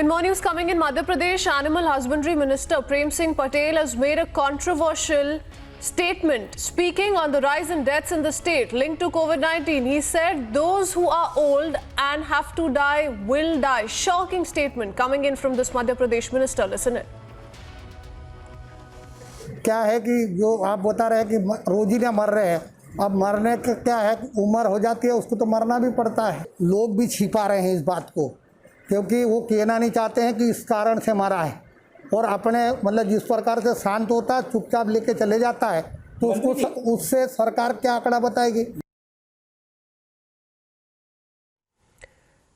And more news coming in. Madhya Pradesh Animal Husbandry Minister Prem Singh Patel has made a controversial statement. Speaking on the rise in deaths in the state linked to COVID-19, he said those who are old and have to die will die. Shocking statement coming in from this Madhya Pradesh minister. Listen it. क्या है कि जो आप बता रहे हैं कि रोजी ने मर रहे हैं, अब मरने का क्या है, उम्र हो जाती है उसको तो मरना भी पड़ता है। लोग भी छिपा रहे हैं इस बात को, क्योंकि वो कहना नहीं चाहते हैं कि इस कारण से मरा है, और अपने मतलब जिस प्रकार से शांत होता है चुपचाप लेके चले जाता है, तो उसको उससे सरकार क्या आंकड़ा बताएगी।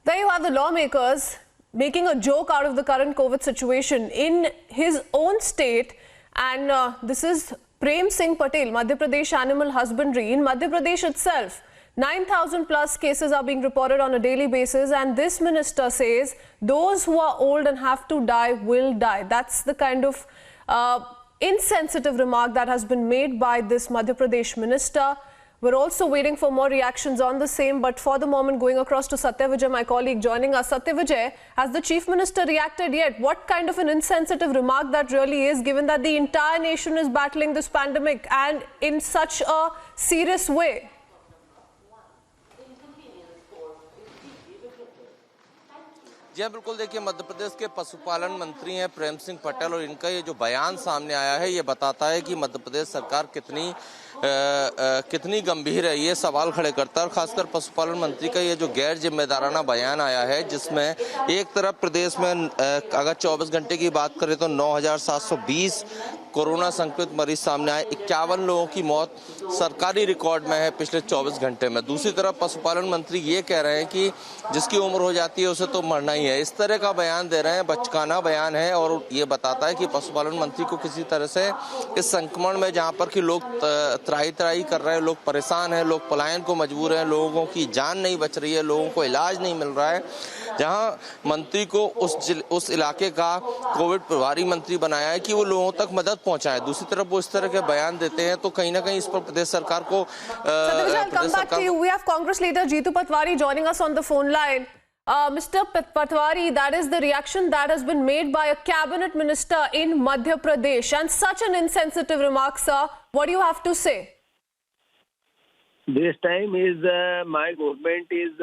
There you have the lawmakers making a joke out of the current COVID situation in his own state, and this is Prem Singh Patel, Madhya Pradesh Animal Husbandry. In Madhya Pradesh itself, 9,000 plus cases are being reported on a daily basis, and this minister says those who are old and have to die will die. That's the kind of insensitive remark that has been made by this Madhya Pradesh minister. We're also waiting for more reactions on the same, but for the moment going across to Satya Vijay, my colleague joining us. Satya Vijay, has the Chief Minister reacted yet? What kind of an insensitive remark that really is, given that the entire nation is battling this pandemic and in such a serious way? जी बिल्कुल, देखिए मध्य प्रदेश के पशुपालन मंत्री हैं प्रेम सिंह पटेल, और इनका ये जो बयान सामने आया है ये बताता है कि मध्य प्रदेश सरकार कितनी गंभीर है, ये सवाल खड़े करता है। और खासकर पशुपालन मंत्री का ये जो गैर जिम्मेदाराना बयान आया है, जिसमें एक तरफ प्रदेश में अगर 24 घंटे की बात करें तो 9,720 कोरोना संक्रमित मरीज सामने आए, 51 लोगों की मौत सरकारी रिकॉर्ड में है पिछले 24 घंटे में। दूसरी तरफ पशुपालन मंत्री ये कह रहे हैं कि जिसकी उम्र हो जाती है उसे तो मरना ही है। इस तरह का बयान दे रहे हैं, बचकाना बयान है, और ये बताता है कि पशुपालन मंत्री को किसी तरह से इस संक्रमण में, जहाँ पर कि लोग त्राही कर रहे हैं, लोग परेशान हैं, लोग पलायन को मजबूर हैं, लोगों की जान नहीं बच रही है, लोगों को इलाज नहीं मिल रहा है, जहां मंत्री को उस इलाके का कोविड प्रभारी मंत्री बनाया है कि वो लोगों तक मदद पहुंचाए। दूसरी तरफ वो इस तरह के बयान देते हैं, तो कहीं ना कहीं इस पर प्रदेश सरकार को We have Congress leader Jeetu Patwari joining us on the phone line. Mr. Patwari, that is the reaction that has been made by a cabinet minister in Madhya Pradesh, and such an insensitive remark, sir. What do you have to say? This time is my government is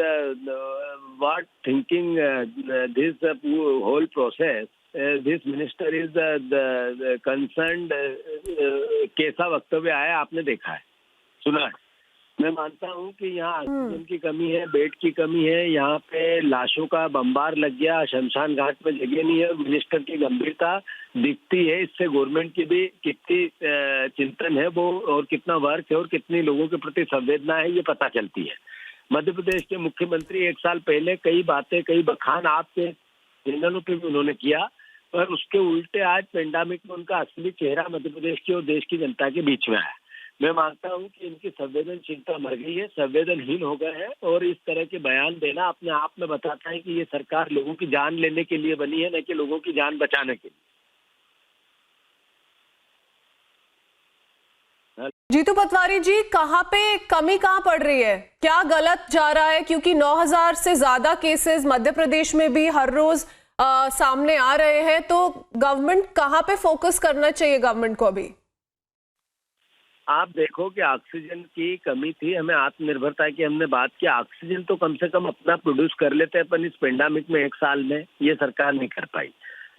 what thinking this whole process. This minister is the concerned कैसा वक्तव्य आया आपने देखा है, सुना है। मैं मानता हूं कि यहाँ ऑक्सीजन की कमी है, बेड की कमी है, यहाँ पे लाशों का बम्बार लग गया, शमशान घाट में जगह नहीं है, मिनिस्टर की गंभीरता दिखती है। इससे गवर्नमेंट की भी कितनी चिंतन है वो, और कितना वर्क है, और कितनी लोगों के प्रति संवेदना है, ये पता चलती है। मध्य प्रदेश के मुख्यमंत्री 1 साल पहले कई बातें, कई बखान आपके चैनलों पे भी उन्होंने किया, पर उसके उल्टे आज पेंडेमिक में उनका असली चेहरा मध्य प्रदेश की और देश की जनता के बीच में आया। मैं मानता हूं कि इनकी संवेदनशीलता मर गई है, संवेदनहीन हो गए हैं, और इस तरह के बयान देना अपने आप में बताता है कि ये सरकार लोगों की जान लेने के लिए बनी है, न कि लोगों की जान बचाने के लिए। जीतू पटवारी जी, कहाँ पे कमी कहाँ पड़ रही है, क्या गलत जा रहा है? क्योंकि 9,000 से ज्यादा केसेस मध्य प्रदेश में भी हर रोज सामने आ रहे हैं, तो गवर्नमेंट कहाँ पे फोकस करना चाहिए गवर्नमेंट को अभी? आप देखो कि ऑक्सीजन की कमी थी, हमें आत्मनिर्भरता की हमने बात की, ऑक्सीजन तो कम से कम अपना प्रोड्यूस कर लेते हैं, अपन इस पेंडेमिक में 1 साल में ये सरकार नहीं कर पाई।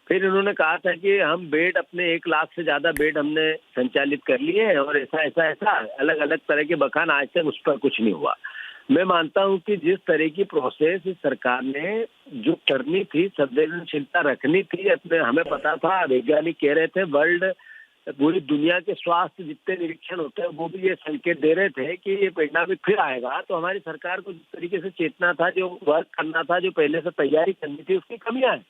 फिर इन्होंने कहा था कि हम बेड अपने 1 लाख से ज्यादा बेड हमने संचालित कर लिए हैं, और ऐसा अलग अलग तरह के बखान, आज तक उस पर कुछ नहीं हुआ। मैं मानता हूं कि जिस तरह की प्रोसेस इस सरकार ने जो करनी थी, संवेदनशीलता रखनी थी, अपने हमें पता था, वैज्ञानिक कह रहे थे, वर्ल्ड पूरी दुनिया के स्वास्थ्य जितने निरीक्षण होते हैं वो भी ये संकेत दे रहे थे कि ये पेंडेमिक फिर आएगा। तो हमारी सरकार को जिस तरीके से चेतना था, जो वर्क करना था, जो पहले से तैयारी करनी थी, उसकी कमियां हैं।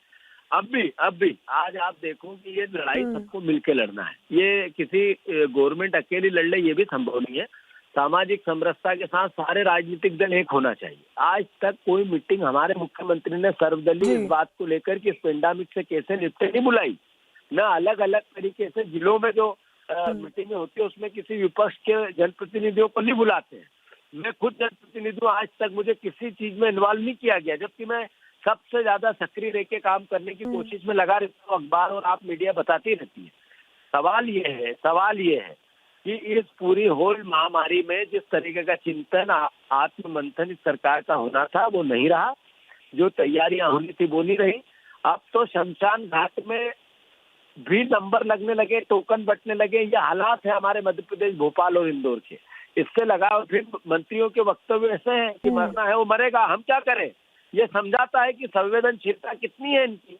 अब भी आज आप देखो कि ये लड़ाई सबको मिलकर लड़ना है, ये किसी गवर्नमेंट अकेली लड़ ले ये भी संभव नहीं है। सामाजिक समरसता के साथ सारे राजनीतिक दल एक होना चाहिए। आज तक कोई मीटिंग हमारे मुख्यमंत्री ने सर्वदलीय इस बात को लेकर कि इस पेंडेमिक से कैसे निपटे नहीं बुलाई, न अलग अलग तरीके से जिलों में जो मीटिंगें होती है उसमें किसी विपक्ष के जनप्रतिनिधियों को नहीं बुलाते हैं। मैं खुद जनप्रतिनिधि हूँ, आज तक मुझे किसी चीज में इन्वॉल्व नहीं किया गया, जबकि मैं सबसे ज्यादा सक्रिय रह के काम करने की कोशिश में लगा रहता हूँ। अखबार और आप मीडिया बताती रहती है। सवाल ये है कि इस पूरी होल महामारी में जिस तरीके का चिंतन, आत्ममंथन इस सरकार का होना था वो नहीं रहा। जो तैयारियां होनी थी वो नहीं रही। अब तो शमशान घाट में भी नंबर लगने लगे, टोकन बंटने लगे। ये हालात है हमारे मध्य प्रदेश, भोपाल और इंदौर के। इससे लगा और फिर मंत्रियों के वक्तव्य ऐसे हैं कि मरना है वो मरेगा, हम क्या करें। ये समझाता है कि संवेदनशीलता कितनी है इनकी।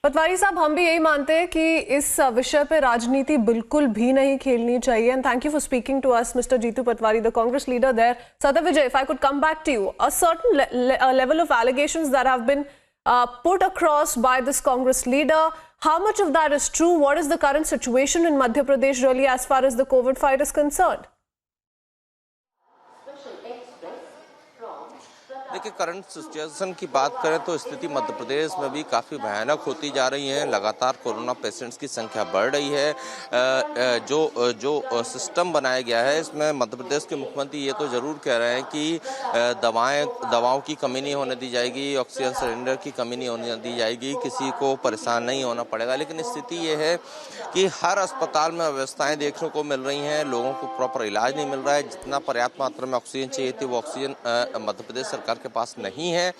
पटवारी साहब, हम भी यही मानते हैं कि इस विषय पे राजनीति बिल्कुल भी नहीं खेलनी चाहिए। And thank you for speaking to us, mister Jitu Patwari, the Congress leader there. Satyavijay, if I could come back to you, a certain level of allegations that have been put across by this Congress leader, how much of that is true? What is the current situation in Madhya Pradesh really as far as the COVID fight is concerned? देखिए, current situation की बात करें तो स्थिति मध्य प्रदेश में भी काफ़ी भयानक होती जा रही है। लगातार कोरोना पेशेंट्स की संख्या बढ़ रही है। जो सिस्टम बनाया गया है इसमें मध्य प्रदेश के मुख्यमंत्री ये तो ज़रूर कह रहे हैं कि दवाओं की कमी नहीं होने दी जाएगी, ऑक्सीजन सिलेंडर की कमी नहीं होने दी जाएगी, किसी को परेशान नहीं होना पड़ेगा। लेकिन स्थिति ये है कि हर अस्पताल में व्यवस्थाएँ देखने को मिल रही हैं, लोगों को प्रॉपर इलाज नहीं मिल रहा है। जितना पर्याप्त मात्रा में ऑक्सीजन चाहिए थी वो ऑक्सीजन मध्य प्रदेश सरकार के पास नहीं है।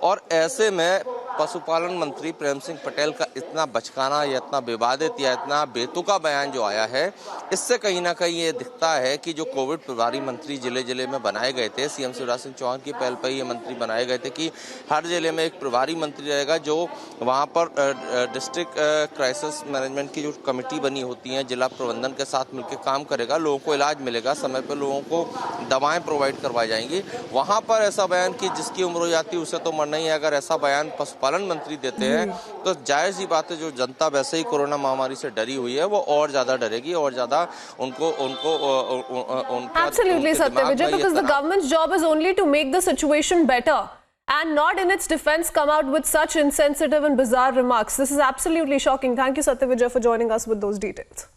और ऐसे में पशुपालन मंत्री प्रेम सिंह पटेल का इतना बचकाना या इतना विवादित या इतना बेतुका बयान जो आया है, इससे कहीं ना कहीं ये दिखता है कि जो कोविड प्रभारी मंत्री जिले जिले में बनाए गए थे, सीएम शिवराज सिंह चौहान की पहल पर ये मंत्री बनाए गए थे कि हर जिले में एक प्रभारी मंत्री रहेगा जो वहाँ पर डिस्ट्रिक्ट क्राइसिस मैनेजमेंट की जो कमेटी बनी होती है जिला प्रबंधन के साथ मिलकर काम करेगा, लोगों को इलाज मिलेगा, समय पर लोगों को दवाएं प्रोवाइड करवाई जाएंगी। वहाँ पर ऐसा बयान कि जिसकी उम्र हो जाती है उसे तो मरना ही है, अगर ऐसा बयान पशुपालन मंत्री देते हैं तो जायज ही बात है, जो जनता वैसे ही कोरोना महामारी से डरी हुई है वो और ज्यादा डरेगी और ज्यादा उनको Absolutely, Satyavijay, because the government's job is only to make the situation better and not in its defense come out with such insensitive and bizarre remarks. This is absolutely shocking. Thank you, Satyavijay, for joining us with those details.